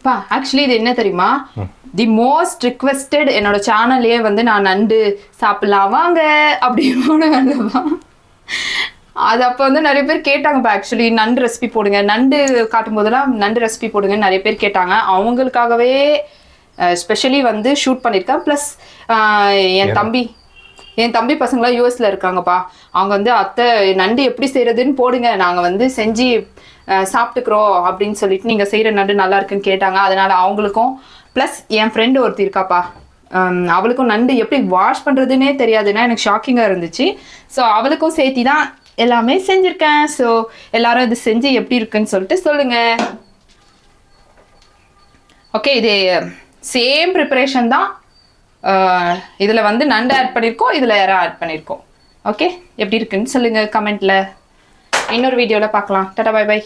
பா ஆக்சுவலி இது என்ன தெரியுமா, தி மோஸ்ட் ரிக்வெஸ்டட் என்னோட சேனல்லே வந்து நான் நண்டு சாப்பிடலாம் வாங்க அப்படின்னு அது அப்போ வந்து நிறைய பேர் கேட்டாங்கப்பா. ஆக்சுவலி நண்டு ரெசிபி போடுங்க, நண்டு காட்டும் போதெல்லாம் நண்டு ரெசிபி போடுங்கன்னு நிறைய பேர் கேட்டாங்க. அவங்களுக்காகவே ஸ்பெஷலி வந்து ஷூட் பண்ணியிருக்கேன். ப்ளஸ் என் தம்பி பசங்களாம் யூஎஸ்ல இருக்காங்கப்பா. அவங்க வந்து அத்தை நண்டு எப்படி செய்யறதுன்னு போடுங்க, நாங்கள் வந்து செஞ்சு சாப்பிட்டுக்கிறோம் அப்படின்னு சொல்லிட்டு நீங்கள் செய்கிற நண்டு நல்லா இருக்குன்னு கேட்டாங்க. அதனால அவங்களுக்கும், ப்ளஸ் என் ஃப்ரெண்டு ஒருத்தி இருக்காப்பா, அவளுக்கும் நண்டு எப்படி வாஷ் பண்ணுறதுன்னே தெரியாதுன்னா எனக்கு ஷாக்கிங்காக இருந்துச்சு. ஸோ அவளுக்கும் சேர்த்தி தான் எல்லாமே செஞ்சுருக்கேன். ஸோ எல்லாரும் இது செஞ்சு எப்படி இருக்குன்னு சொல்லிட்டு சொல்லுங்கள். ஓகே, இது சேம் ப்ரிப்பரேஷன் தான். இதில் வந்து நண்டு ஆட் பண்ணியிருக்கோம், இதில் யாரும் ஆட் பண்ணியிருக்கோம். ஓகே, எப்படி இருக்குன்னு சொல்லுங்கள் கமெண்ட்டில். இன்னொரு வீடியோவில் பார்க்கலாம். Tata, bye by.